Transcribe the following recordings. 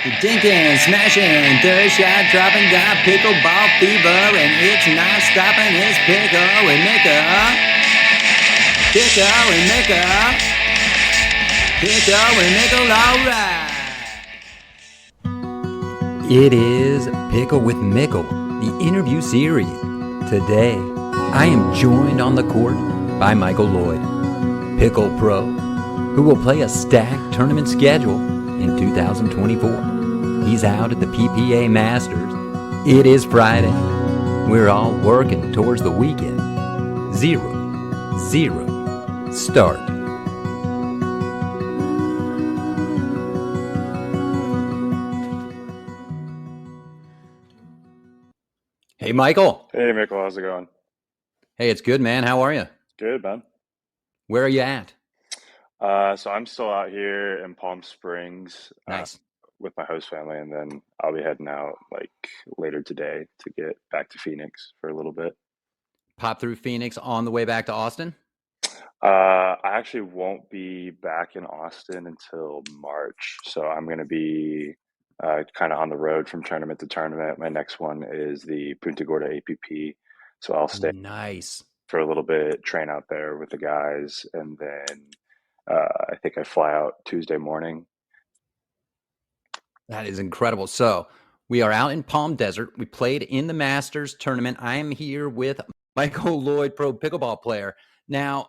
Dinking, smashing, third shot dropping, got pickleball fever, and it's not stopping. It's Pickle and Mickle. Pickle and Mickle. Pickle and Mickle, alright. It is Pickle with Mickle, the interview series. Today, I am joined on the court by Michael Loyd, Pickle Pro, who will play a stacked tournament schedule in 2024. He's out at the PPA Masters. It is Friday. We're all working towards the weekend. 0-0 start. Hey, Michael. Hey, Mickle. How's it going? Hey, it's good, man. How are you? Good, man. Where are you at? So I'm still out here in Palm Springs Nice. with my host family, and then I'll be heading out like later today to get back to Phoenix for a little bit. Pop through Phoenix on the way back to Austin? I actually won't be back in Austin until March, so I'm going to be kind of on the road from tournament to tournament. My next one is the Punta Gorda APP, so I'll stay Nice. for a little bit, train out there with the guys, and then I think I fly out Tuesday morning. That is incredible. So we are out in Palm Desert. We played in the Masters tournament. I am here with Michael Loyd, pro pickleball player. Now,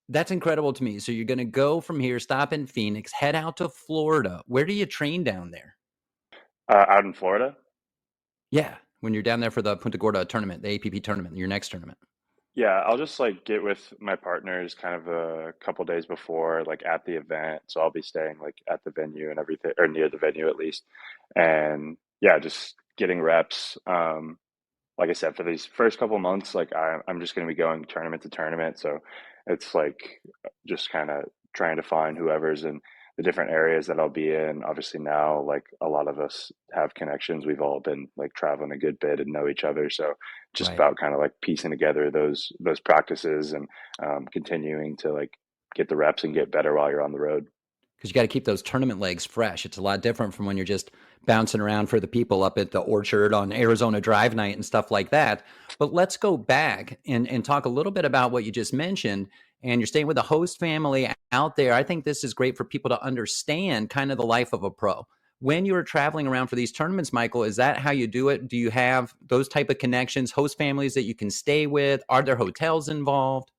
that's incredible to me. So you're going to go from here, stop in Phoenix, head out to Florida. Where do you train down there? Out in Florida? Yeah, when you're down there for the Punta Gorda tournament, the APP tournament, your next tournament. Yeah, I'll just like get with my partners kind of a couple days before, like at the event. So I'll be staying like at the venue and everything, or near the venue at least. And yeah, just getting reps. Like I said, for these first couple months, like I'm just going to be going tournament to tournament. So it's like just kind of trying to find whoever's in the different areas that I'll be in. Obviously now, like a lot of us have connections. We've all been like traveling a good bit and know each other. So just Right. about kind of like piecing together those practices and continuing to like get the reps and get better while you're on the road. Because you got to keep those tournament legs fresh. It's a lot different from when you're just bouncing around for the people up at the orchard on Arizona Drive Night and stuff like that. But let's go back and talk a little bit about what you just mentioned. And you're staying with a host family out there. I think this is great for people to understand kind of the life of a pro. When you're traveling around for these tournaments, Michael, is that how you do it? Do you have those type of connections, host families that you can stay with? Are there hotels involved?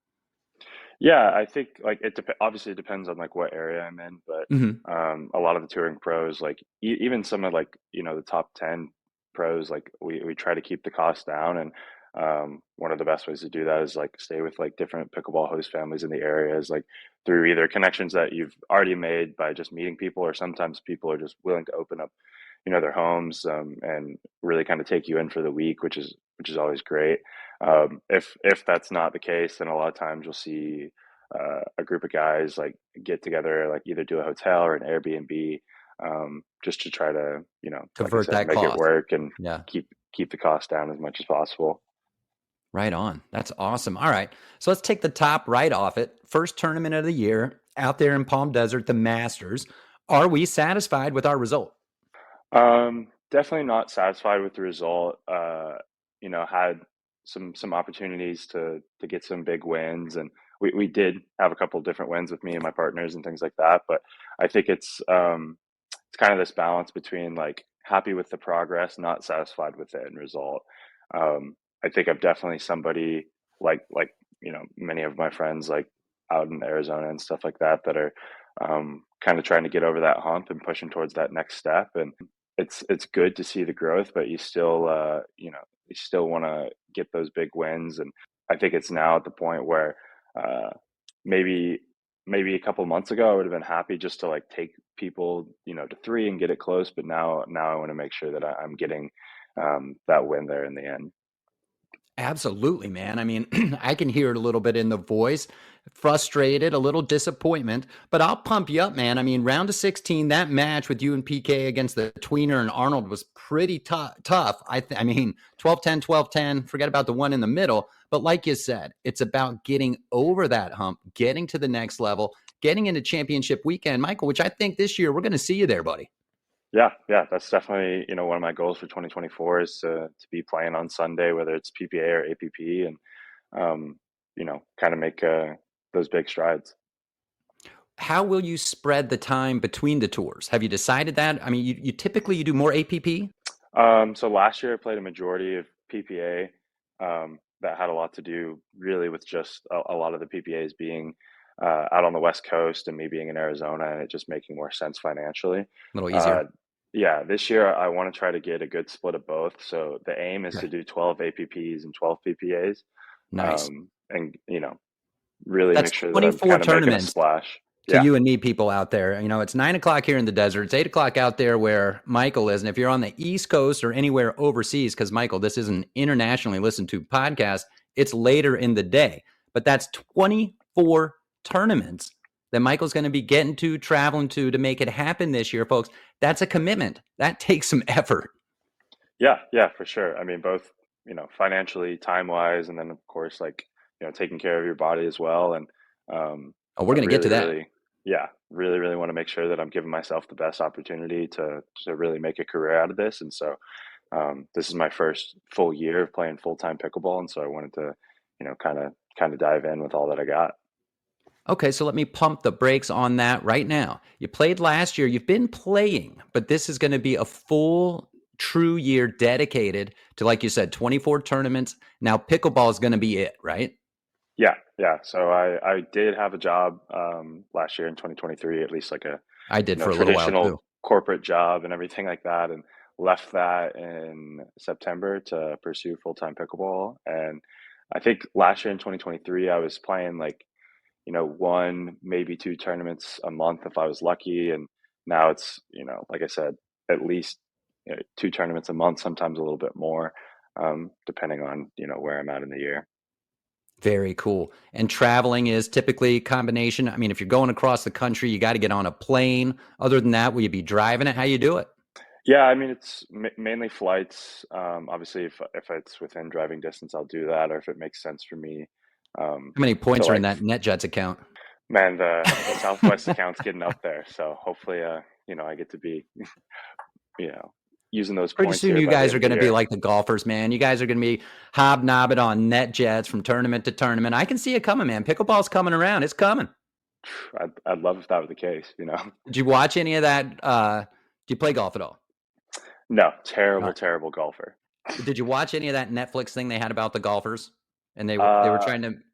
Yeah, I think like obviously it depends on like what area I'm in, but Mm-hmm. a lot of the touring pros, like even some of like the top 10 pros, like we try to keep the cost down, and one of the best ways to do that is like stay with like different pickleball host families in the areas, like through either connections that you've already made by just meeting people, or sometimes people are just willing to open up their homes, and really kind of take you in for the week, which is always great. If that's not the case, then a lot of times you'll see a group of guys like get together, like either do a hotel or an Airbnb, just to try to, like I Convert said, that make it cost. work and Yeah. keep the cost down as much as possible. Right on. That's awesome. All right. So let's take the top right off it. First tournament of the year out there in Palm Desert, the Masters. Are we satisfied with our result? Definitely not satisfied with the result. Had some opportunities to get some big wins, and we did have a couple different wins with me and my partners and things like that. But I think it's kind of this balance between like happy with the progress, not satisfied with the end result. I think I'm definitely somebody like many of my friends like out in Arizona and stuff like that are kind of trying to get over that hump and pushing towards that next step. And it's good to see the growth, but you still want to get those big wins. And I think it's now at the point where uh, maybe a couple months ago I would have been happy just to like take people to three and get it close, but now I want to make sure that I'm getting that win there in the end. Absolutely, man. I mean, I can hear it a little bit in the voice, frustrated, a little disappointment, but I'll pump you up, man. I mean, round of 16, that match with you and PK against the tweener and Arnold was pretty tough. I mean, 12-10, 12-10, forget about the one in the middle. But like you said, it's about getting over that hump, getting to the next level, getting into championship weekend, Michael, which I think this year we're going to see you there, buddy. Yeah, yeah, that's definitely, one of my goals for 2024 is to be playing on Sunday, whether it's PPA or APP, and kind of make those big strides. How will you spread the time between the tours? Have you decided that? I mean, you typically you do more APP? So last year I played a majority of PPA. That had a lot to do really with just a lot of the PPAs being out on the West Coast and me being in Arizona and it just making more sense financially. A little Uh, easier. yeah, this year I want to try to get a good split of both. So the aim is to Good. do 12 APPs and 12 PPAs, Nice. and really make That's sure that I'm 24 kind of making a tournaments splash. to Yeah, you and me people out there. It's 9 o'clock here in the desert. It's 8 o'clock out there where Michael is. And if you're on the East Coast or anywhere overseas, because Michael, this is an internationally listened to podcast, it's later in the day. But that's 24 tournaments that Michael's going to be getting to, traveling to make it happen this year, folks. That's a commitment. That takes some effort. yeah, yeah, for sure. I mean, both, financially, time wise, and then of course, like, taking care of your body as well. And, Oh, we're going to get really, to that. really, yeah, really, really want to make sure that I'm giving myself the best opportunity to really make a career out of this. And so, this is my first full year of playing full time pickleball. And so I wanted to, kind of dive in with all that I got. Okay, so let me pump the brakes on that right now. You played last year, you've been playing, but this is going to be a full, true year dedicated to, like you said, 24 tournaments. Now, pickleball is going to be it, right? Yeah, yeah. So I did have a job last year in 2023, at least like a I did for a little while too. traditional corporate job and everything like that, and left that in September to pursue full-time pickleball. And I think last year in 2023, I was playing like, one, maybe two tournaments a month if I was lucky. And now it's, like I said, at least two tournaments a month, sometimes a little bit more, depending on, where I'm at in the year. Very cool. And traveling is typically a combination. I mean, if you're going across the country, you got to get on a plane. Other than that, will you be driving it? How you do it? Yeah, I mean, it's mainly flights. Obviously, if it's within driving distance, I'll do that, or if it makes sense for me How many to points are in like, that NetJets account? man, the Southwest account's getting up there, so hopefully, I get to be, you know, using those Pretty points soon, here you by the guys end are of the going to be year. like the golfers, man. You guys are going to be hobnobbing on net jets from tournament to tournament. I can see it coming, man. Pickleball's coming around. It's coming. I'd love if that were the case. Did you watch any of that? Do you play golf at all? No, All terrible, right. terrible golfer. Did you watch any of that Netflix thing they had about the golfers? And they were Uh,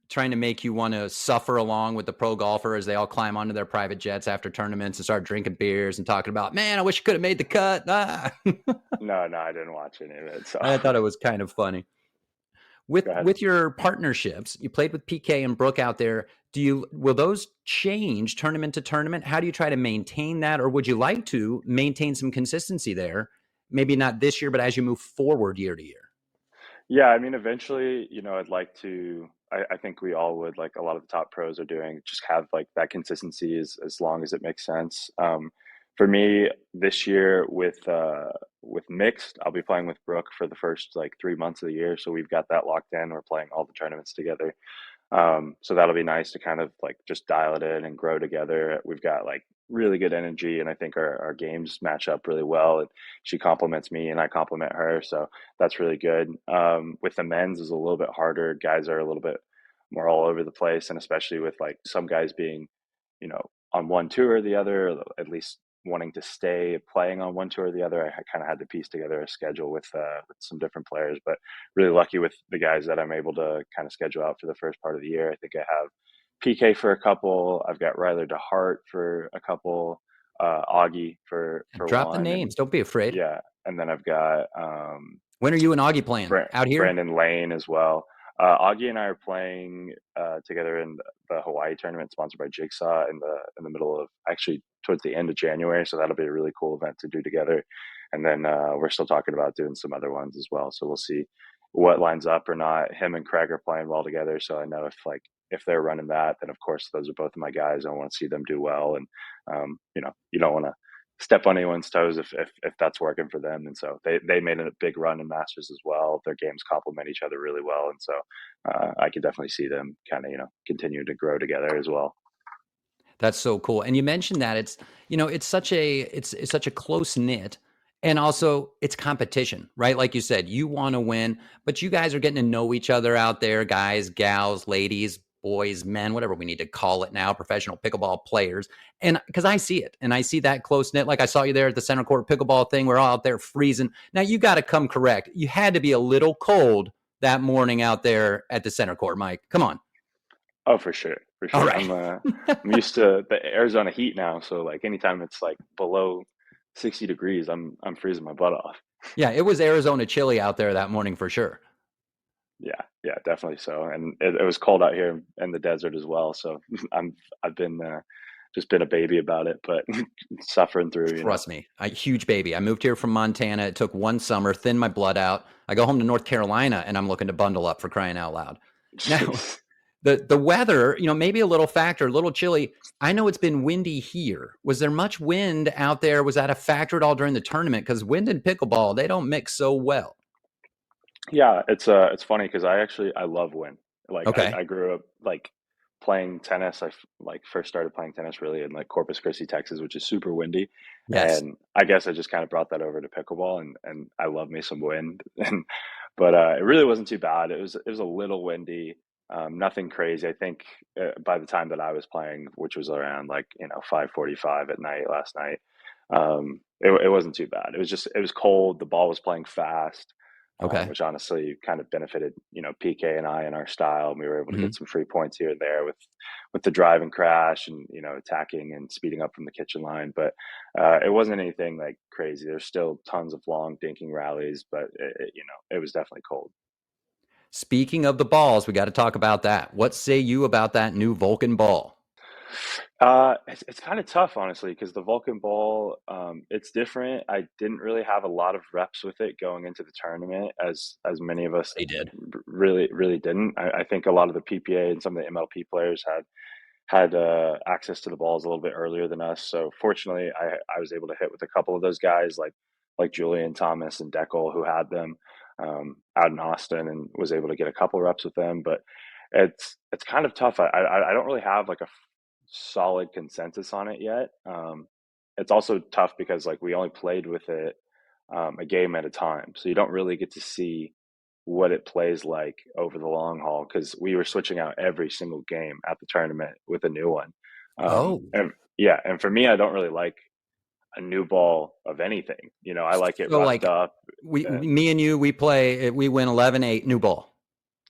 trying to make you want to suffer along with the pro golfer as they all climb onto their private jets after tournaments and start drinking beers and talking about, man, I wish I could have made the cut. Ah. no, no, I didn't watch any of it. So I thought it was kind of funny. with go ahead. with your partnerships, you played with PK and Brooke out there. Will those change tournament to tournament? How do you try to maintain that, or would you like to maintain some consistency there? Maybe not this year, but as you move forward year to year. Yeah, I mean, eventually, I'd like to. I think we all would, like a lot of the top pros are doing, just have like that consistency as long as it makes sense. For me, this year with mixed, I'll be playing with Brooke for the first like 3 months of the year, so we've got that locked in. We're playing all the tournaments together. So that'll be nice to kind of like just dial it in and grow together. We've got like really good energy, and I think our games match up really well. And she compliments me, and I compliment her, so that's really good. With the men's is a little bit harder. Guys are a little bit more all over the place, and especially with like some guys being, on one tour or the other, or at least wanting to stay playing on one tour or the other. I kind of had to piece together a schedule with some different players, but really lucky with the guys that I'm able to kind of schedule out for the first part of the year. I think I have PK for a couple. I've got Ryler DeHart for a couple, Augie for Drop the one, names. and Don't be afraid. yeah, and then I've got When are you and Augie playing? Out here? Brandon Lane as well. Augie and I are playing together in the Hawaii tournament sponsored by Jigsaw in the middle of, actually, towards the end of January. So that'll be a really cool event to do together. And then we're still talking about doing some other ones as well. So we'll see what lines up or not. Him and Craig are playing well together. So I know if they're running that, then of course those are both of my guys. I want to see them do well. And you don't want to step on anyone's toes if that's working for them. And so they made a big run in Masters as well. Their games complement each other really well, and so I could definitely see them kind of continue to grow together as well. That's so cool. And you mentioned that it's it's such a close knit, and also it's competition, right? Like you said, you want to win, but you guys are getting to know each other out there, guys, gals, ladies, boys, men, whatever we need to call it now, professional pickleball players. And because I see it, and I see that close knit, like I saw you there at the center court pickleball thing, we're all out there freezing. Now you got to come correct. You had to be a little cold that morning out there at the center court, Mike. Come on. Oh, for sure, for All sure. right. I'm used to the Arizona heat now, so like anytime it's like below 60 degrees, I'm freezing my butt off. Yeah, it was Arizona chilly out there that morning for sure. Yeah, yeah, definitely so. And it was cold out here in the desert as well. So I've been just been a baby about it, but suffering through, you know. Trust me, a huge baby. I moved here from Montana. It took one summer, thinned my blood out. I go home to North Carolina and I'm looking to bundle up, for crying out loud. Now, Jeez. the weather, maybe a little factor, a little chilly. I know it's been windy here. Was there much wind out there? Was that a factor at all during the tournament? Because wind and pickleball, they don't mix so well. Yeah, it's funny because I love wind. Like Okay. I grew up like playing tennis. Like first started playing tennis really in like Corpus Christi, Texas, which is super windy. Yes. And I guess I just kind of brought that over to pickleball, and I love me some wind. And but it really wasn't too bad. It was a little windy, nothing crazy. I think by the time that I was playing, which was around like 5:45 at night last night, it wasn't too bad. It was cold. The ball was playing fast, Okay. which honestly kind of benefited, PK and I in our style. And we were able to Mhm. get some free points here and there with the drive and crash and, attacking and speeding up from the kitchen line. But it wasn't anything like crazy. There's still tons of long dinking rallies, but it was definitely cold. Speaking of the balls, we got to talk about that. What say you about that new Vulcan ball? It's kind of tough, honestly, because the Vulcan ball, it's different. I didn't really have a lot of reps with it going into the tournament, as many of us They did. really didn't. I think a lot of the PPA and some of the MLP players had access to the balls a little bit earlier than us. So fortunately, I was able to hit with a couple of those guys, like Julian Thomas and Deckel, who had them out in Austin, and was able to get a couple reps with them. But it's kind of tough. I don't really have like a solid consensus on it yet. It's also tough because like we only played with it a game at a time, so you don't really get to see what it plays like over the long haul because we were switching out every single game at the tournament with a new one. Oh, And yeah, and for me, I don't really like a new ball of anything. I like it so roughed like up and me and you, we play, we win 11-8, new ball.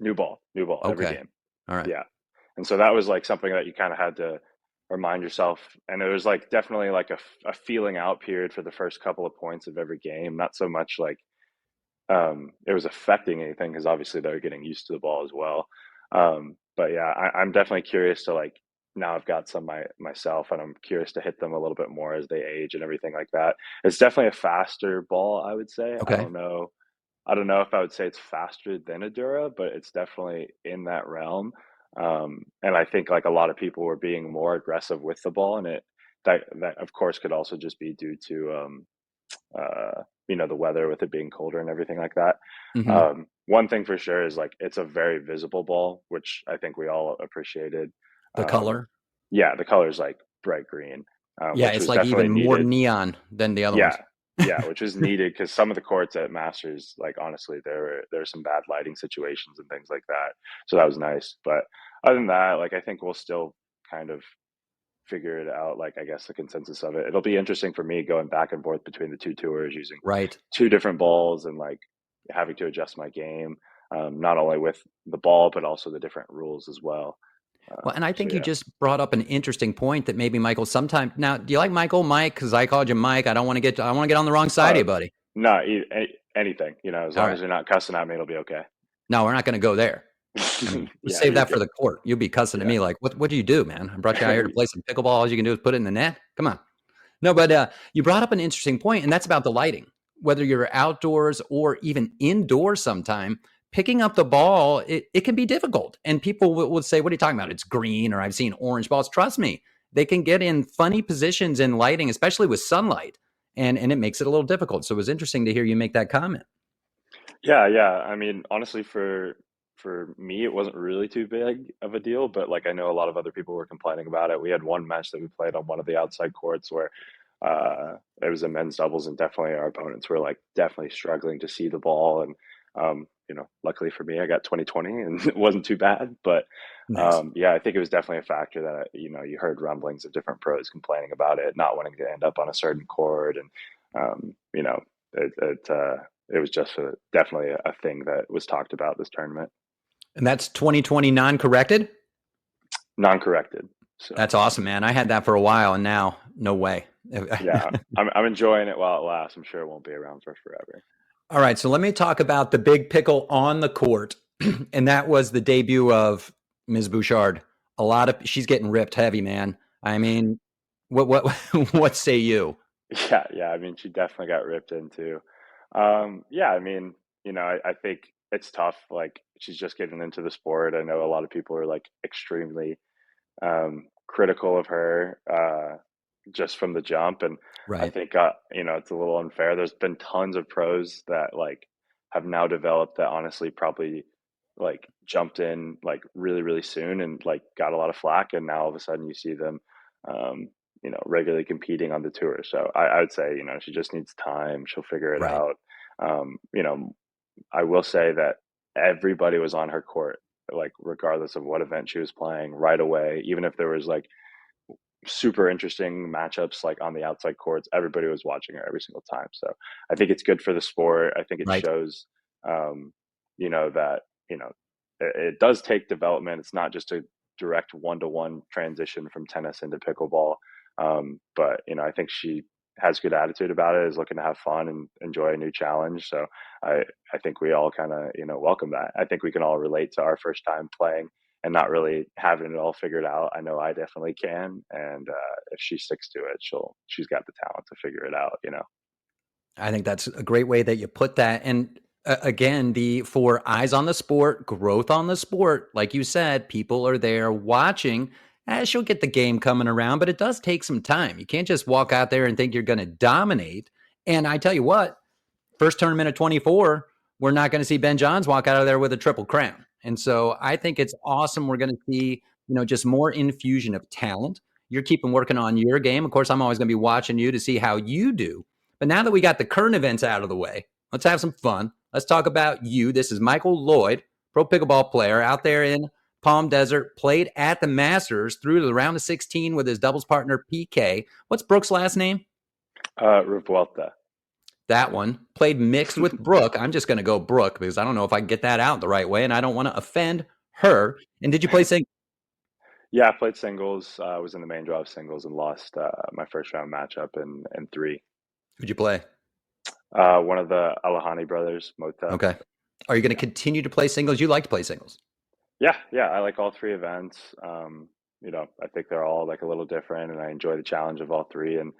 new ball every Okay. game. All right. Yeah. And so that was like something that you kind of had to remind yourself. And it was like definitely like a feeling out period for the first couple of points of every game. Not so much like it was affecting anything because obviously they're getting used to the ball as well. But yeah, I'm definitely curious to like now I've got some myself and I'm curious to hit them a little bit more as they age and everything like that. It's definitely a faster ball, I would say. Okay. I don't know if I would say it's faster than a Dura, but it's definitely in that realm. And I think like a lot of people were being more aggressive with the ball, and that of course could also just be due to the weather with it being colder and everything like that. Hmm. One thing for sure is like it's a very visible ball, which I think we all appreciated. The Um, color. yeah, the color is like bright green, Yeah, which it's was like definitely even more needed. neon than the other Yeah, ones. yeah, which is needed because some of the courts at Masters, like honestly, there were some bad lighting situations and things like that. So that was nice. But other than that, like I think we'll still kind of figure it out. Like I guess the consensus of it. It'll be interesting for me going back and forth between the two tours using Right. two different balls and like having to adjust my game, not only with the ball but also the different rules as well. Well, and I So think you yeah. just brought up an interesting point that maybe Michael sometime now, do you like Michael, Mike? Because I called you Mike. I want to get on the wrong side of Uh, you, buddy. no, anything, as All long right. as you're not cussing at me, it'll be okay. No, we're not going to go there. I mean, we'll Yeah, save you're that for good. the court. You'll be cussing at Yeah. me like, what do you do, man? I brought you out here to play some pickleball. All you can do is put it in the net. Come on. No, but you brought up an interesting point, and that's about the lighting. Whether you're outdoors or even indoors sometime, picking up the ball, it can be difficult. And people will say, what are you talking about? It's green, or I've seen orange balls. Trust me, they can get in funny positions in lighting, especially with sunlight. And it makes it a little difficult. So it was interesting to hear you make that comment. Yeah, yeah. I mean, honestly, for for me, it wasn't really too big of a deal, but like I know a lot of other people were complaining about it. We had one match that we played on one of the outside courts where it was a men's doubles, and definitely our opponents were like definitely struggling to see the ball. And luckily for me, I got 2020 and it wasn't too bad. But Nice. yeah, I think it was definitely a factor that you heard rumblings of different pros complaining about it, not wanting to end up on a certain court, and um, you know, it was just definitely a thing that was talked about this tournament. And that's 2020 non-corrected? Non-corrected. So That's awesome, man. I had that for a while, and now no way. yeah, I'm enjoying it while it lasts. I'm sure it won't be around for forever. All right, so let me talk about the big pickle on the court, and that was the debut of Ms. Bouchard. She's getting ripped heavy, man. I mean, what what say you? Yeah. I mean, she definitely got ripped into. Yeah, I mean, I think it's tough. Like, she's just getting into the sport. I know a lot of people are like extremely critical of her just from the jump, and I Right, think it's a little unfair. There's been tons of pros that like have now developed that honestly probably like jumped in like really really soon and like got a lot of flack, and now all of a sudden you see them um, regularly competing on the tour. So I would say she just needs time. She'll figure it right. out. I will say that everybody was on her court, like regardless of what event she was playing, right away. Even if there was like super interesting matchups like on the outside courts, everybody was watching her every single time. So I think it's good for the sport. I think it Right. shows, um, that it does take development. It's not just a direct one-to-one transition from tennis into pickleball. But I think she has good attitude about it, is looking to have fun and enjoy a new challenge. So I I think we all kind of welcome that. I think we can all relate to our first time playing and not really having it all figured out. I know I definitely can, and if she sticks to it, she's got the talent to figure it out. I think that's a great way that you put that. And again, the for eyes on the sport, growth on the sport, like you said, people are there watching. She'll get the game coming around, but it does take some time. You can't just walk out there and think you're going to dominate. And I tell you what, first tournament of 24, we're not going to see Ben Johns walk out of there with a triple crown. And so I think it's awesome. We're going to see, just more infusion of talent. You're keeping working on your game. Of course, I'm always going to be watching you to see how you do. But now that we got the current events out of the way, let's have some fun. Let's talk about you. This is Michael Loyd, pro pickleball player out there in Palm Desert, played at the Masters through to the round of 16 with his doubles partner, PK. What's Brooke's last name? Revuelta. That one. Played mixed with Brooke. I'm just going to go Brooke because I don't know if I can get that out the right way, and I don't want to offend her. And did you play sing? Yeah, I played singles. I was in the main draw of singles and lost my first round matchup in three. Who'd you play? One of the Alahani brothers, Mota. Okay. Are you going to Yeah. continue to play singles? You like to play singles. Yeah, I like all three events. I think they're all like a little different, and I enjoy the challenge of all three, and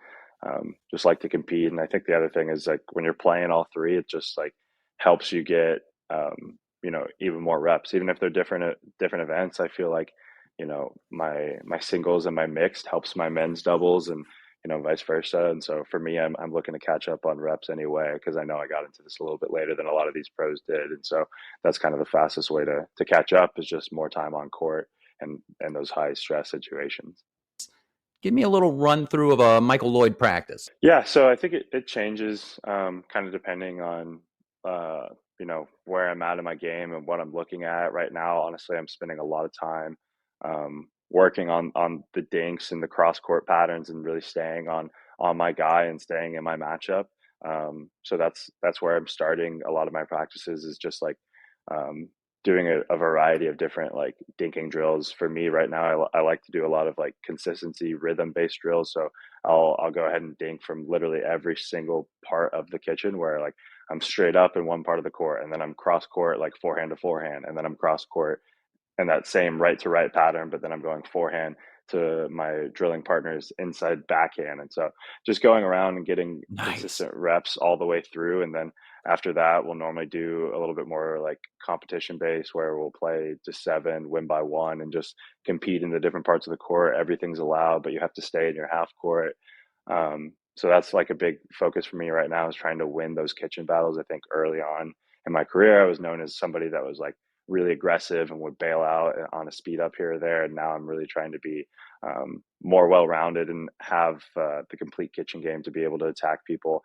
just like to compete. And I think the other thing is like when you're playing all three, it just like helps you get even more reps, even if they're different events. I feel like my singles and my mixed helps my men's doubles, and vice versa. And so for me, I'm looking to catch up on reps anyway, because I know I got into this a little bit later than a lot of these pros did, and so that's kind of the fastest way to catch up, is just more time on court and those high stress situations. Give me a little run through of a Michael Loyd practice. Yeah, so I think it changes kind of depending on where I'm at in my game and what I'm looking at right now. Honestly, I'm spending a lot of time working on the dinks and the cross court patterns, and really staying on my guy and staying in my matchup. So that's where I'm starting a lot of my practices, is just like um, doing a variety of different like dinking drills. For me right now, I like to do a lot of like consistency rhythm based drills. So I'll go ahead and dink from literally every single part of the kitchen, where like I'm straight up in one part of the court, and then I'm cross court like forehand to forehand, and then I'm cross court and that same right to right pattern, but then I'm going forehand to my drilling partner's inside backhand. And so just going around and getting Nice. consistent reps all the way through. And then after that, we'll normally do a little bit more like competition based, where we'll play to seven, win by one, and just compete in the different parts of the court. Everything's allowed, but you have to stay in your half court. So that's like a big focus for me right now, is trying to win those kitchen battles. I think early on in my career, I was known as somebody that was like really aggressive and would bail out on a speed up here or there. And now I'm really trying to be more well-rounded and have the complete kitchen game to be able to attack people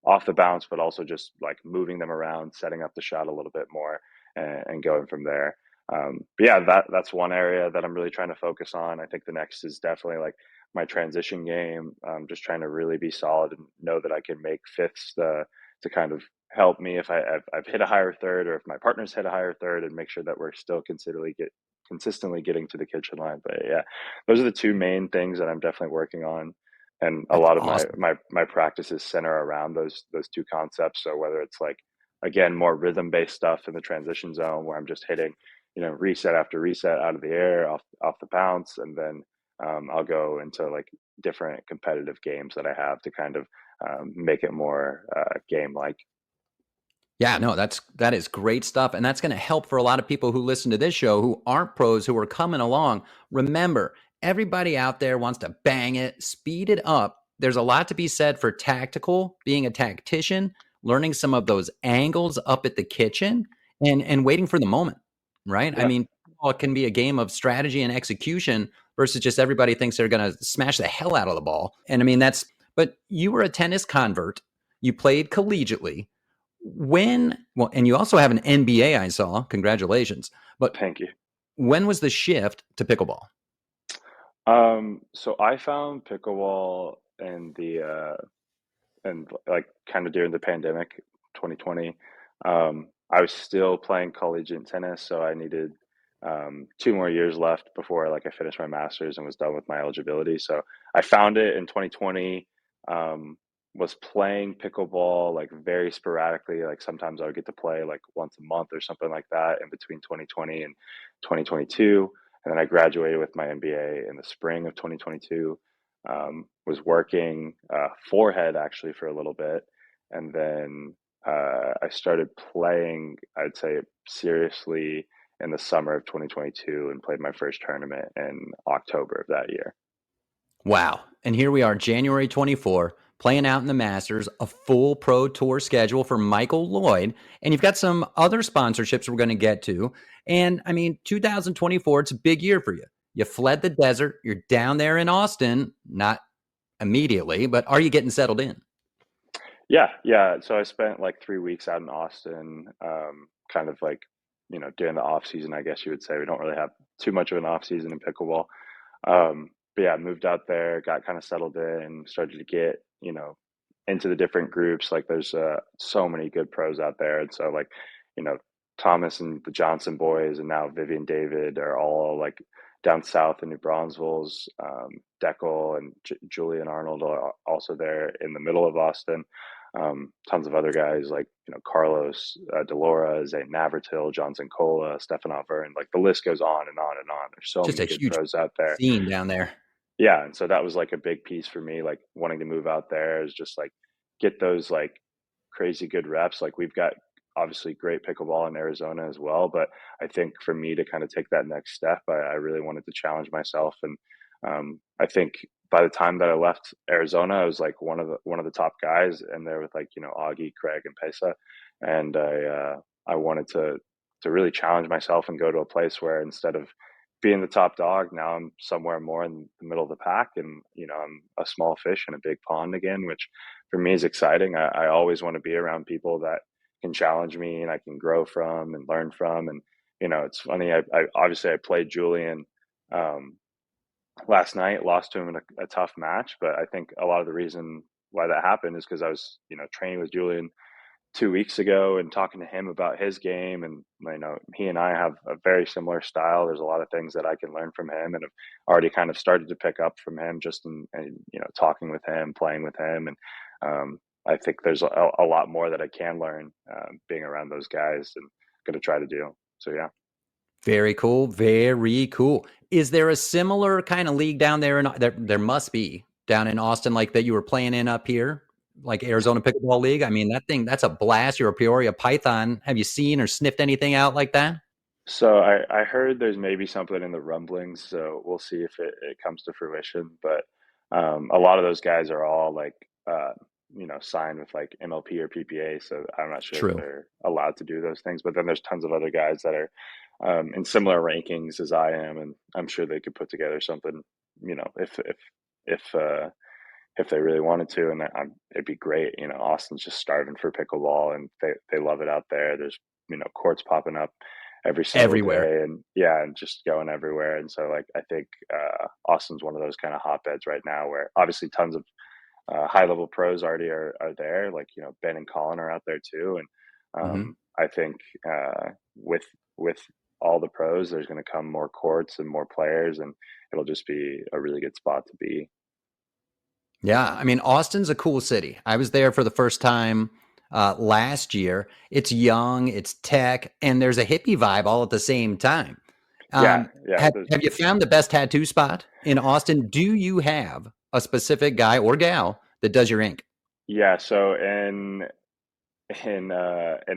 off the bounce, but also just like moving them around, setting up the shot a little bit more, and going from there. But yeah, that's one area that I'm really trying to focus on. I think the next is definitely like my transition game. Just trying to really be solid and know that I can make fifths to kind of help me if I've hit a higher third, or if my partner's hit a higher third, and make sure that we're still consistently getting to the kitchen line. But yeah, those are the two main things that I'm definitely working on, and a That's lot of awesome. my practices center around those two concepts. So whether it's like, again, more rhythm based stuff in the transition zone where I'm just hitting, reset after reset out of the air, off the bounce, and then I'll go into like different competitive games that I have to kind of make it more game like. Yeah, no, that is great stuff. And that's going to help for a lot of people who listen to this show who aren't pros, who are coming along. Remember, everybody out there wants to bang it, speed it up. There's a lot to be said for tactical, being a tactician, learning some of those angles up at the kitchen and waiting for the moment, right? I Yeah. mean, it can be a game of strategy and execution versus just everybody thinks they're going to smash the hell out of the ball. And I mean, but you were a tennis convert. You played collegiately and you also have an NBA, I saw. Congratulations. But Thank you. when was the shift to pickleball? So I found pickleball in the and like kind of during the pandemic, 2020. I was still playing collegiate tennis, so I needed 2 more years left before like I finished my master's and was done with my eligibility. So I found it in 2020. Um, was playing pickleball like very sporadically. Like sometimes I would get to play like once a month or something like that in between 2020 and 2022. And then I graduated with my MBA in the spring of 2022. Was working forehead actually for a little bit, and then I started playing, I'd say, seriously in the summer of 2022, and played my first tournament in October of that year. Wow. And here we are, January 24, playing out in the Masters, a full pro tour schedule for Michael Loyd. And you've got some other sponsorships we're going to get to. And I mean, 2024, it's a big year for you. You fled the desert. You're down there in Austin, not immediately, but are you getting settled in? Yeah, yeah. So I spent like 3 weeks out in Austin, kind of like, during the off season, I guess you would say. We don't really have too much of an off season in pickleball. But yeah, moved out there, got kind of settled in, started to get, into the different groups. Like there's so many good pros out there. And so like, you know, Thomas and the Johnson boys and now Vivian David are all like down south in New Braunfels. Deckel and Julian Arnold are also there in the middle of Austin. Tons of other guys like, Carlos Delora, Zay Navratil, Johnson Cola, Stefan Vern. Like the list goes on and on and on. There's so Just many a good huge pros out there. scene down there. Yeah, and so that was like a big piece for me, like wanting to move out there is just like get those like crazy good reps. Like we've got obviously great pickleball in Arizona as well, but I think for me to kind of take that next step, I really wanted to challenge myself, and I think by the time that I left Arizona, I was like one of the top guys, and there with like Augie, Craig, and Pesa, and I wanted to really challenge myself and go to a place where instead of being the top dog, now I'm somewhere more in the middle of the pack, and I'm a small fish in a big pond again, which for me is exciting. I always want to be around people that can challenge me and I can grow from and learn from. And it's funny. I obviously I played Julian um, last night, lost to him in a tough match, but I think a lot of the reason why that happened is because I was training with Julian 2 weeks ago and talking to him about his game, and he and I have a very similar style. There's a lot of things that I can learn from him, and have already kind of started to pick up from him just in talking with him, playing with him, and I think there's a lot more that I can learn being around those guys, and going to try to do. So yeah. Very cool. Very cool. Is there a similar kind of league down there? There must be down in Austin, like that you were playing in up here, like Arizona Pickleball League. I mean, that's a blast. You're a Peoria Python. Have you seen or sniffed anything out like that? So I heard there's maybe something in the rumblings, so we'll see if it comes to fruition. But a lot of those guys are all like signed with like MLP or PPA, so I'm not sure if True. they're allowed to do those things. But then there's tons of other guys that are in similar rankings as I am, and I'm sure they could put together something, if if they really wanted to, and it'd be great. Austin's just starving for pickleball, and they love it out there. There's courts popping up every single Everywhere. day, and yeah, and just going everywhere. And so like I think Austin's one of those kind of hotbeds right now, where obviously tons of high level pros already are there. Like Ben and Colin are out there too, and Hmm. I think with with all the pros, there's going to come more courts and more players, and it'll just be a really good spot to be. Yeah, I mean, Austin's a cool city. I was there for the first time last year. It's young, it's tech, and there's a hippie vibe all at the same time. Yeah, Um, yeah. have you found the best tattoo spot in Austin? Do you have a specific guy or gal that does your ink? Yeah, so in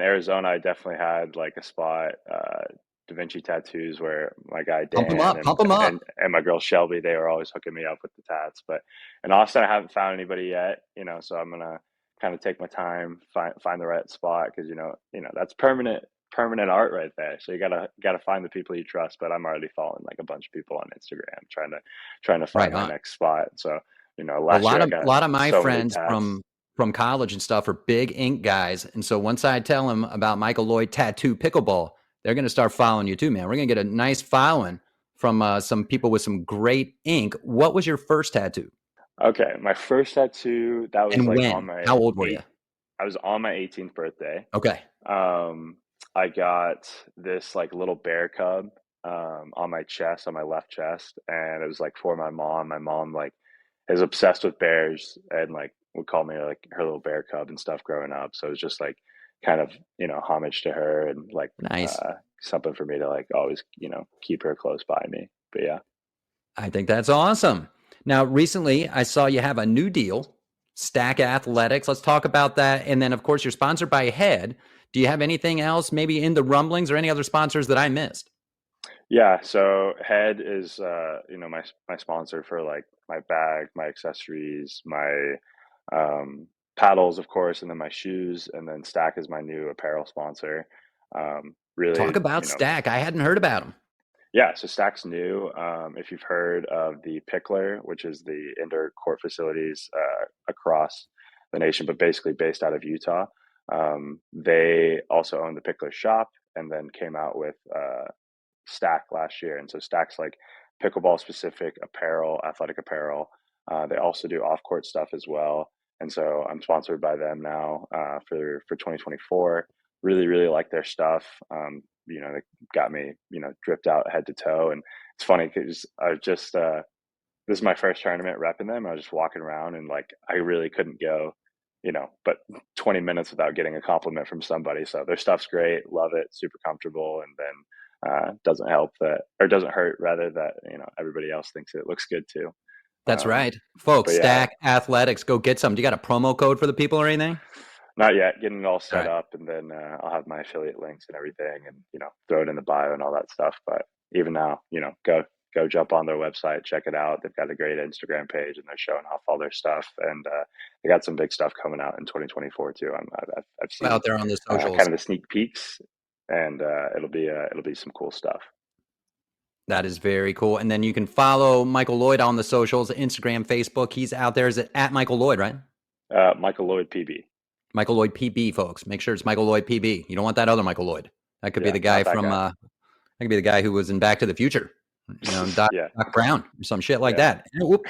Arizona, I definitely had like a spot, Da Vinci Tattoos, where my guy Pump them Dan up, pump them up. and my girl Shelby, they were always hooking me up with the tats. But in Austin, I haven't found anybody yet, so I'm gonna kind of take my time, find the right spot, because that's permanent art right there. So you gotta find the people you trust. But I'm already following like a bunch of people on Instagram, trying to find Right my on. next spot. So A last year lot I of got lot of my so many friends tats. from college and stuff are big ink guys, and so once I tell them about Michael Loyd Tattoo Pickleball, they're going to start following you too, man. We're going to get a nice following from some people with some great ink. What was your first tattoo, Okay, my first tattoo, that was and like on when? my How old were you? eight I was on my 18th birthday. Okay, Um, I got this like little bear cub on my chest, on my left chest, and it was like for my mom. My mom like is obsessed with bears and like would call me like her little bear cub and stuff growing up. So it was just like kind of, homage to her, and like nice. something for me to like always, keep her close by me. But yeah. I think that's awesome. Now, recently, I saw you have a new deal, Stack Athletics. Let's talk about that. And then, of course, you're sponsored by Head. Do you have anything else, maybe in the rumblings or any other sponsors that I missed? Yeah, so Head is my sponsor for like my bag, my accessories, my paddles, of course, and then my shoes, and then Stack is my new apparel sponsor. Talk Really, about Stack. I hadn't heard about them. yeah, so Stack's new. If you've heard of the Pickler, which is the indoor court facilities across the nation, but basically based out of Utah, they also own the Pickler shop, and then came out with Stack last year. And so Stack's like pickleball specific apparel, athletic apparel. They also do off court stuff as well. And so I'm sponsored by them now for 2024. Really, really like their stuff. They got me, dripped out head to toe. And it's funny because I just this is my first tournament repping them. I was just walking around, and like I really couldn't go, but 20 minutes without getting a compliment from somebody. So their stuff's great, love it, super comfortable, and then doesn't help that, or doesn't hurt rather, that everybody else thinks it looks good too. That's Um, right. Folks, but yeah, Stack Athletics, go get some. Do you got a promo code for the people or anything? not yet. Getting it all All set right. up, and then I'll have my affiliate links and everything, and throw it in the bio and all that stuff. But even now, go jump on their website, check it out. They've got a great Instagram page, and they're showing off all their stuff, and they got some big stuff coming out in 2024 too. I've seen Out there on the kind socials. of the sneak peeks, and it'll be some cool stuff. That is very cool. And then you can follow Michael Loyd on the socials, Instagram, Facebook. He's out there. Is it at Michael Loyd, right? Michael Loyd PB. Michael Loyd PB, folks. Make sure it's Michael Loyd PB. You don't want that other Michael Loyd. That could be Yeah, the not guy that from guy. that could be the guy who was in Back to the Future. Yeah, Doc Brown or some shit like yeah. that. Whoop,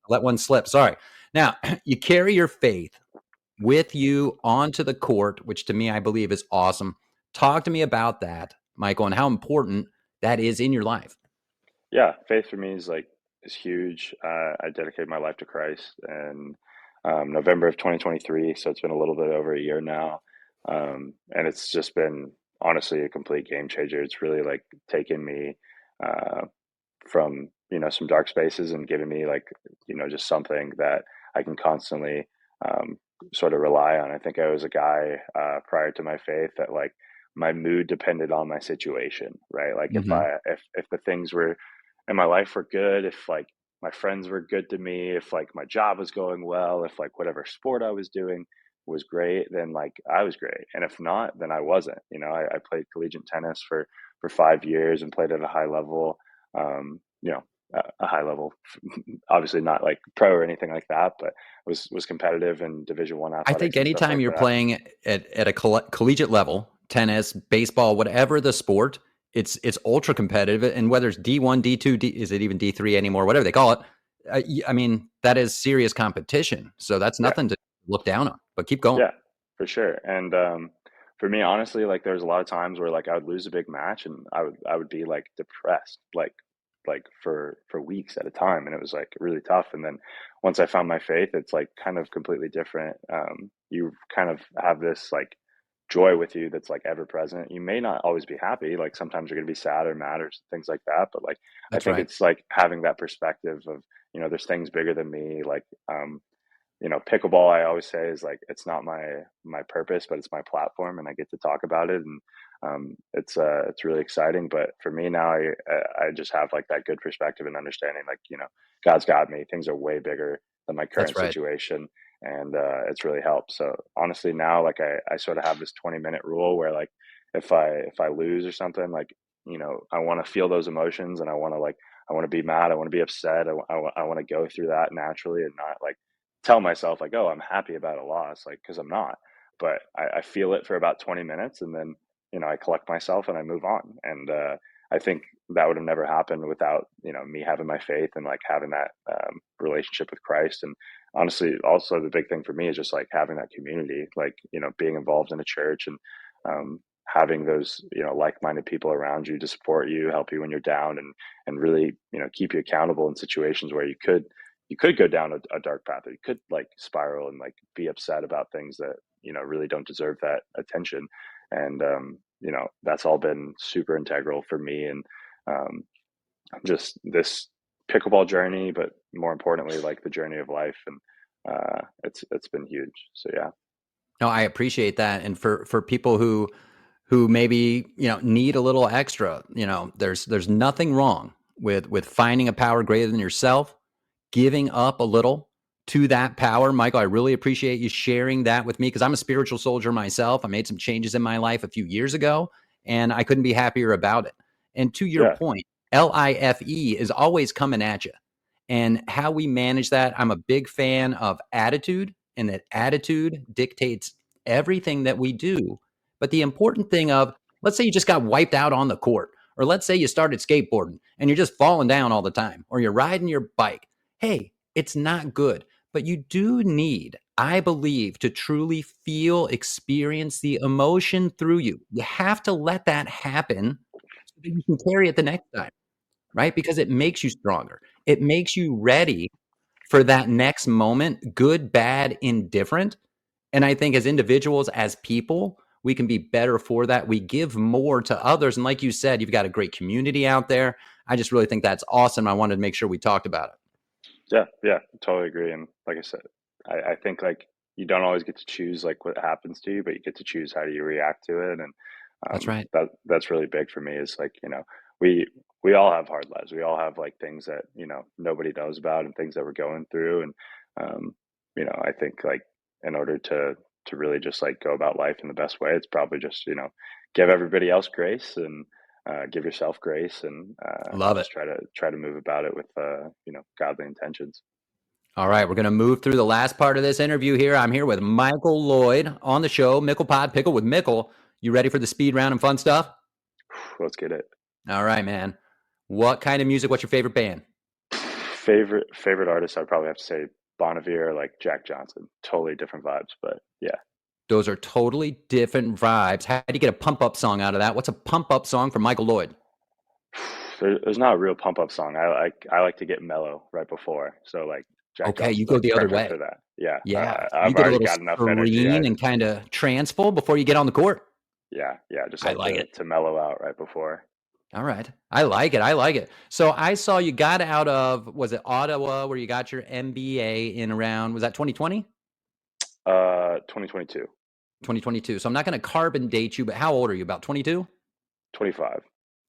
let one slip. Sorry. Now, you carry your faith with you onto the court, which to me I believe is awesome. Talk to me about that, Michael, and how important that is in your life. Yeah, faith for me is huge. I dedicated my life to Christ in November of 2023, so it's been a little bit over a year now, and it's just been honestly a complete game changer. It's really like taken me uh, from some dark spaces and giving me like just something that I can constantly um, sort of rely on. I think I was a guy prior to my faith that like my mood depended on my situation, right? Like if Hmm. I if the things were in my life were good, if like my friends were good to me, if like my job was going well, if like whatever sport I was doing was great, then like I was great. And if not, then I wasn't. I played collegiate tennis for 5 years and played at a high level. You know, a high level, obviously not like pro or anything like that, but was competitive in Division 1 I think athletics and stuff anytime like you're that. playing at a collegiate level, tennis, baseball, whatever the sport, it's ultra competitive. And whether it's D1, D2, is it even D3 anymore? Whatever they call it. I mean, that is serious competition. So that's Yeah. nothing to look down on. But keep going. Yeah, for sure. And for me, honestly, like there's a lot of times where like I would lose a big match and I would be like depressed, like for weeks at a time, and it was like really tough. And then once I found my faith, it's like kind of completely different. You kind of have this like joy with you that's like ever present. You may not always be happy, like sometimes you're gonna be sad or mad or things like that, but like I That's think right. it's like having that perspective of, there's things bigger than me. Like pickleball, I always say, is like it's not my purpose, but it's my platform, and I get to talk about it, and it's really exciting. But for me now, I just have like that good perspective and understanding, like God's got me. Things are way bigger than my That's current right. situation, and it's really helped. So honestly, now like I sort of have this 20-minute rule where like if I lose or something, like I want to feel those emotions, and I want to be mad, I want to be upset, I want to go through that naturally and not like tell myself like, "Oh, I'm happy about a loss," like, because I'm not. But I feel it for about 20 minutes, and then, I collect myself and I move on. And I think that would have never happened without, me having my faith and like having that relationship with Christ. And honestly, also the big thing for me is just like having that community, like, being involved in a church and having those, like-minded people around you to support you, help you when you're down, and really, keep you accountable in situations where you could go down a dark path, or you could like spiral and like be upset about things that really don't deserve that attention. And that's all been super integral for me, and um, just this pickleball journey, but more importantly like the journey of life. And it's been huge, so yeah. No, I appreciate that. And for people who maybe, need a little extra, there's nothing wrong with finding a power greater than yourself, giving up a little to that power. Michael, I really appreciate you sharing that with me because I'm a spiritual soldier myself. I made some changes in my life a few years ago, and I couldn't be happier about it. And to your Yeah. point, LIFE is always coming at you. And how we manage that, I'm a big fan of attitude, and that attitude dictates everything that we do. But the important thing of, let's say you just got wiped out on the court, or let's say you started skateboarding and you're just falling down all the time, or you're riding your bike. Hey, it's not good. But you do need, I believe, to truly feel, experience the emotion through you. You have to let that happen so that you can carry it the next time, right? Because it makes you stronger. It makes you ready for that next moment, good, bad, indifferent. And I think as individuals, as people, we can be better for that. We give more to others. And like you said, you've got a great community out there. I just really think that's awesome. I wanted to make sure we talked about it. Yeah, yeah, totally agree. And like I said, I think like you don't always get to choose like what happens to you, but you get to choose how do you react to it. And That's right. that's really big for me. Is like we all have hard lives. We all have like things that nobody knows about, and things that we're going through. And um, I think like in order to really just like go about life in the best way, it's probably just give everybody else grace, and give yourself grace, and Love it. just try to move about it with godly intentions. All right, we're going to move through the last part of this interview here. I'm here with Michael Loyd on the show, Mickle Pod Pickle with Mickle. You ready for the speed round and fun stuff? Let's get it. All right, man. What kind of music? What's your favorite band? Favorite artist, I'd probably have to say Bon Iver, like Jack Johnson. Totally different vibes, but yeah. Those are totally different vibes. How do you get a pump up song out of that? What's a pump up song for Michael Loyd? There's not a real pump up song. I like to get mellow right before. So like Jack Okay, you Johnson's go like the other perfect way. for that. Yeah. Yeah, you I've get a already little got enough energy. serene and kind of transful before you get on the court. Yeah, just I like like it. to mellow out right before. All right. I like it. I like it. So I saw you got out of, was it Ottawa where you got your MBA in around, was that 2020? 2022, 2022. So I'm not going to carbon date you, but how old are you? About 22? 25. So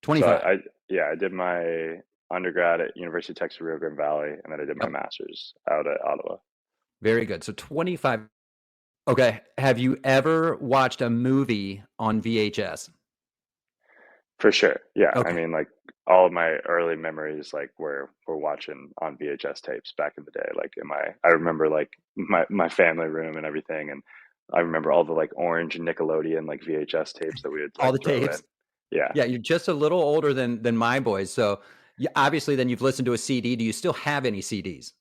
25. yeah, I did my undergrad at University of Texas Rio Grande Valley, and then I did my Yep. master's out at Ottawa. Very good. So 25. Okay. Have you ever watched a movie on VHS? For sure. Yeah. I Okay. mean, like all of my early memories, like were watching on VHS tapes back in the day. Like I remember like my family room and everything. And I remember all the like orange Nickelodeon, like VHS tapes that we would All like the throw in. tapes. Yeah. Yeah, you're just a little older than my boys. So obviously then you've listened to a CD. Do you still have any CDs?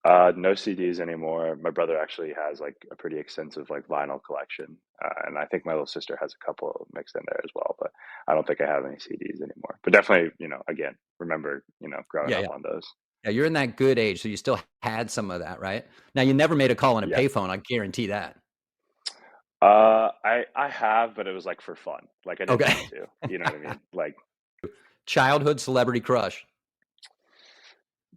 No CDs anymore. My brother actually has like a pretty extensive like vinyl collection, and I think my little sister has a couple mixed in there as well. But I don't think I have any CDs anymore. But definitely, again, remember, growing Yeah, up yeah. on those. Yeah, you're in that good age, so you still had some of that, right? Now you never made a call on a Yeah. payphone, I guarantee that. I have, but it was like for fun. Like I didn't Okay. need to. You know what I mean? Like, Childhood celebrity crush.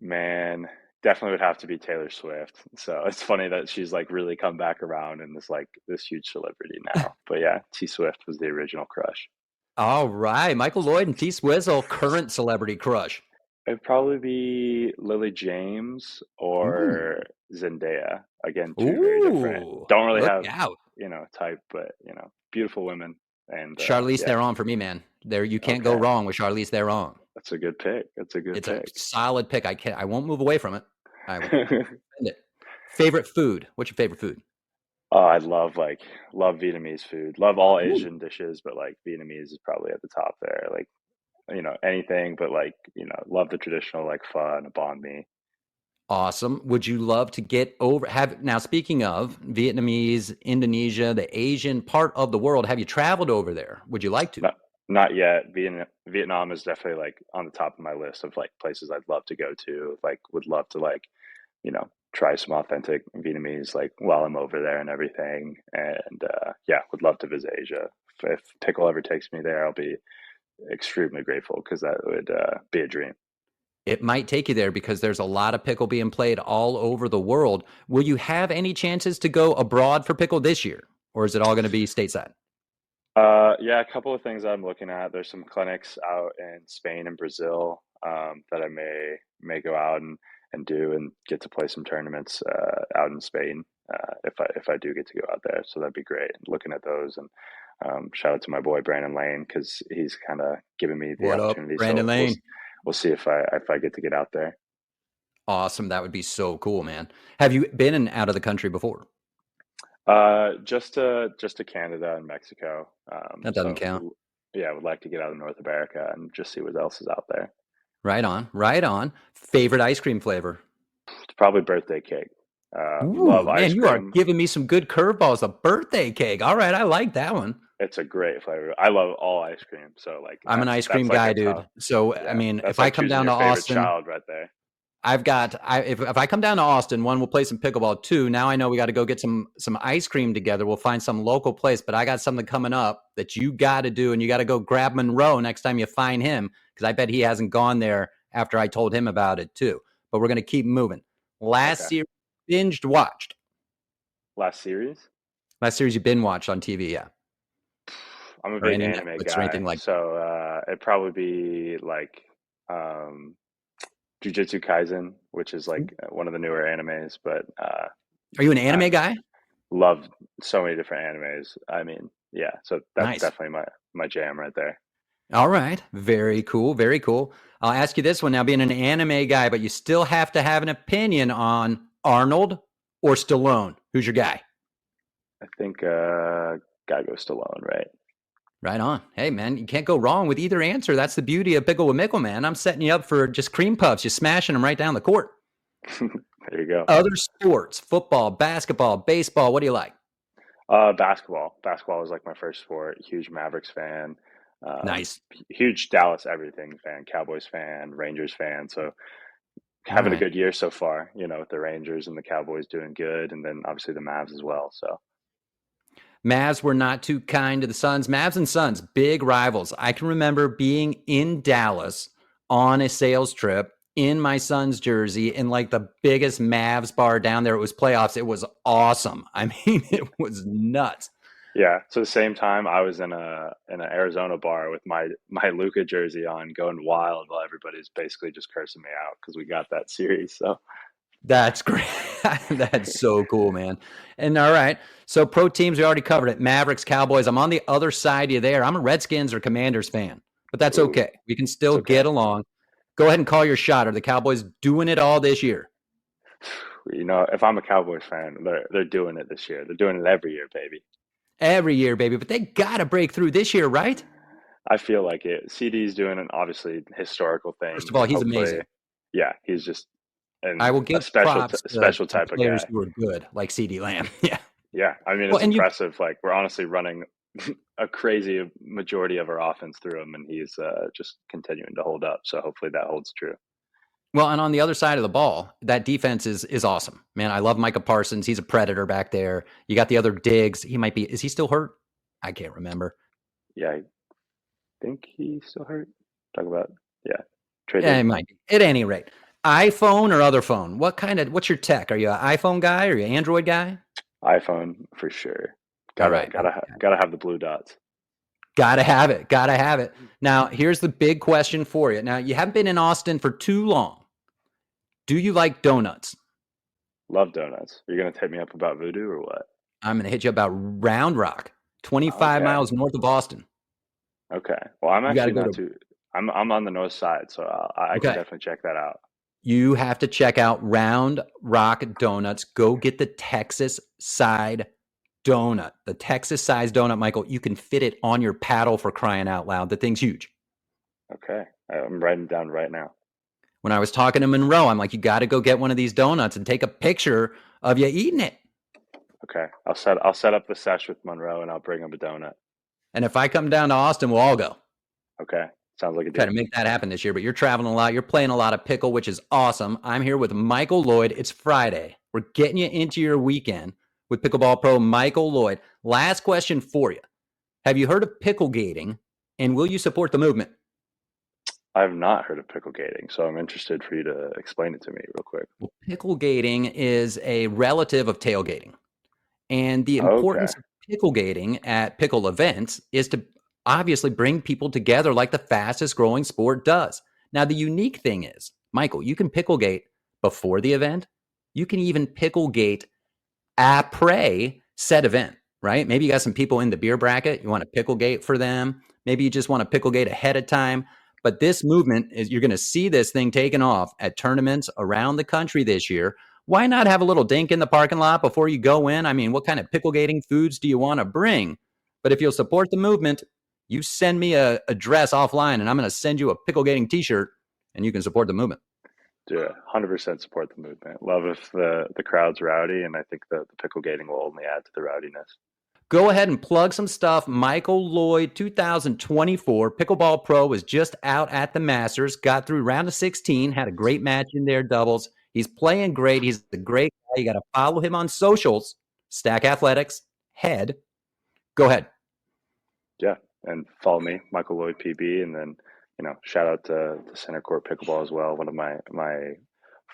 man, definitely would have to be Taylor Swift. So it's funny that she's like really come back around and is like this huge celebrity now. But yeah, T Swift was the original crush. All right, Michael Loyd and T Swizzle, current celebrity crush. It'd probably be Lily James Ooh. or Zendaya. Again, two very different. Ooh, Don't really look have, out. type, but beautiful women. And Charlize yeah, Theron for me, man. There you can't go okay. wrong with Charlize Theron. That's a good pick. That's a good It's a pick. solid pick. I won't move away from it. I won't defend it. Favorite food? What's your favorite food? Oh, I love Vietnamese food. Love all Ooh. Asian dishes, but like Vietnamese is probably at the top there. Like, anything, but like, love the traditional like pho and banh mi. Awesome. Would you love to get over have now speaking of Vietnamese, Indonesia, the Asian part of the world, have you traveled over there? Would you like to? Not not yet. Vietnam is definitely like on the top of my list of like places I'd love to go to. Like would love to like, try some authentic Vietnamese like while I'm over there and everything. And yeah, would love to visit Asia. If Pickle ever takes me there, I'll be extremely grateful because that would be a dream. It might take you there because there's a lot of pickle being played all over the world. Will you have any chances to go abroad for pickle this year? Or is it all going to be stateside? Yeah, a couple of things I'm looking at. There's some clinics out in Spain and Brazil that I may go out and do and get to play some tournaments out in Spain if I do get to go out there. So that'd be great. Looking at those and shout out to my boy Brandon Lane because he's kind of given me the What up, opportunity. Brandon So we'll Lane? we'll see if I get to get out there. Awesome. That would be so cool, man. Have you been in out of the country before? Just to Canada and Mexico. That doesn't count. Yeah, would like to get out of North America and just see what else is out there. Right on. Right on. Favorite ice cream flavor? It's probably birthday cake. Love Ooh, man, ice you are cream. giving me some good curveballs. A birthday cake. All right, I like that one. It's a great flavor. I love all ice cream. So like I'm an ice that's cream like a guy, tough. dude. So, I Yeah, mean, that's if I like come choosing down your to favorite Austin, child right there. if I come down to Austin, one, we'll play some pickleball. Two, now I know we got to go get some ice cream together. We'll find some local place, but I got something coming up that you got to do, and you got to go grab Monroe next time you find him because I bet he hasn't gone there after I told him about it too. But we're gonna keep moving. Last Okay. series binged watched. Last series. Last series you been watched on TV, yeah, I'm a or big any anime Netflix or anything guy, like that. so it'd probably be like um, Jujutsu Kaisen, which is like one of the newer animes, but Are you an I anime guy? love so many different animes. I mean, yeah, so that's Nice. definitely my jam right there. All right. Very cool. Very cool. I'll ask you this one now, being an anime guy, but you still have to have an opinion on Arnold or Stallone. Who's your guy? I think gotta go Stallone, right? Right on. Hey, man, you can't go wrong with either answer. That's the beauty of Pickle with Mickle, man. I'm setting you up for just cream puffs. You're smashing them right down the court. There you go. Other sports, football, basketball, baseball. What do you like? Basketball. Basketball was like my first sport. Huge Mavericks fan. Nice. Huge Dallas everything fan. Cowboys fan. Rangers fan. So All having a right. good year so far. With the Rangers and the Cowboys doing good, and then obviously the Mavs as well. So Mavs were not too kind to the Suns. Mavs and Suns, big rivals. I can remember being in Dallas on a sales trip in my son's jersey in like the biggest Mavs bar down there. It was playoffs. It was awesome. I mean, it was nuts. Yeah. So the same time I was in an Arizona bar with my Luca jersey on, going wild while everybody's basically just cursing me out because we got that series. So That's great. That's so cool, man. And all right, so pro teams, we already covered it. Mavericks, Cowboys. I'm on the other side of you there. I'm a Redskins or Commanders fan, but that's ooh, okay. We can it's still okay. get along. Go ahead and call your shot. Are the Cowboys doing it all this year? If I'm a Cowboys fan, they're doing it this year. They're doing it every year, baby. Every year, baby, but they got to break through this year, right? I feel like it. CD's doing an obviously historical First of things, all, and he's hopefully, amazing. yeah, he's just I will a give props special to type of players guy. who are good, like CD Lamb. Yeah. Yeah, I mean Well, it's and you impressive. Like we're honestly running a crazy majority of our offense through him, and he's just continuing to hold up. So hopefully that holds true. well, and on the other side of the ball, that defense is awesome. Man, I love Micah Parsons. He's a predator back there. You got the other Diggs. He might be. Is he still hurt? I can't remember. Yeah, I think he's still hurt. Talk about yeah, Yeah, traded it might be. At any rate, iPhone or other phone? What's your tech? Are you an iPhone guy or are you an Android guy? iPhone for sure. All Gotta right. gotta gotta have the blue dots. Gotta have it. Gotta have it. Now, here's the big question for you. Now, you haven't been in Austin for too long. Do you like donuts? Love donuts. Are you gonna take me up about voodoo or what? I'm going to hit you about Round Rock, 25 Okay. miles north of Austin. Okay. Well, I'm You got to actually go not to, too. I'm on the north side, so I can okay. definitely check that out. You have to check out Round Rock Donuts. Go get the Texas side donut. The Texas size donut, Michael. You can fit it on your paddle for crying out loud. The thing's huge. Okay, I'm writing it down right now. When I was talking to Monroe, I'm like, you got to go get one of these donuts and take a picture of you eating it. Okay, I'll set up the sesh with Monroe and I'll bring him a donut. And if I come down to Austin, we'll all go. Okay, sounds like a Try to deal. make that happen this year, but you're traveling a lot. You're playing a lot of pickle, which is awesome. I'm here with Michael Loyd. It's Friday. We're getting you into your weekend with Pickleball Pro Michael Loyd. Last question for you. Have you heard of pickle gating, and will you support the movement? I've not heard of pickle gating, so I'm interested for you to explain it to me real quick. Well, pickle gating is a relative of tailgating. And the Okay, importance of pickle gating at pickle events is to obviously bring people together like the fastest growing sport does. Now, the unique thing is, Michael, you can pickle gate before the event. You can even pickle gate après said event, right? Maybe you got some people in the beer bracket. You want to pickle gate for them. Maybe you just want to pickle gate ahead of time. But this movement is, you're going to see this thing taken off at tournaments around the country this year. Why not have a little dink in the parking lot before you go in? I mean, what kind of pickle gating foods do you want to bring? But if you'll support the movement, you send me a address offline and I'm going to send you a pickle gating t-shirt and you can support the movement. do it. 100% support the movement. Love if the crowd's rowdy, and I think the pickle gating will only add to the rowdiness. Go ahead and plug some stuff. Michael Loyd 2024 Pickleball Pro was just out at the Masters, got through round of 16, had a great match in their doubles. He's playing great. He's a great guy. You got to follow him on socials. Stack Athletics, head. Go ahead. Yeah, and follow me, Michael Loyd PB, and then shout out to Center Court Pickleball as well. One of my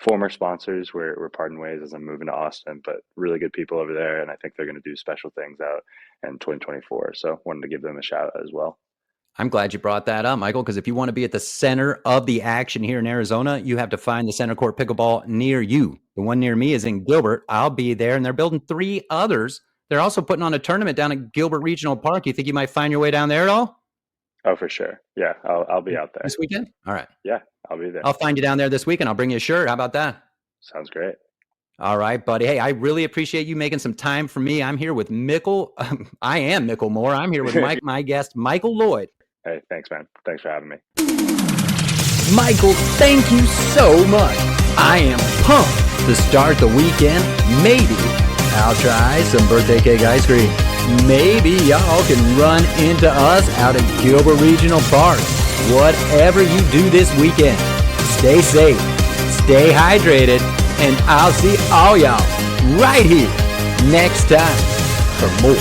former sponsors. We're parting ways as I'm moving to Austin, but really good people over there, and I think they're going to do special things out in 2024. So wanted to give them a shout out as well. I'm glad you brought that up, Michael, because if you want to be at the center of the action here in Arizona, you have to find the Center Court Pickleball near you. The one near me is in Gilbert. I'll be there, and they're building 3 others. They're also putting on a tournament down at Gilbert Regional Park. You think you might find your way down there at all? Oh, for sure. Yeah, I'll be out there this weekend? All right. Yeah, I'll be there. I'll find you down there this weekend. I'll bring you a shirt. How about that? Sounds great. All right, buddy. Hey, I really appreciate you making some time for me. I'm here with Mickle. I am Mickle Moore. I'm here with my guest, Michael Loyd. Hey, thanks, man. Thanks for having me. Michael, thank you so much. I am pumped to start the weekend. Maybe I'll try some birthday cake ice cream. Maybe y'all can run into us out at Gilbert Regional Park. Whatever you do this weekend, stay safe, stay hydrated, and I'll see all y'all right here next time for more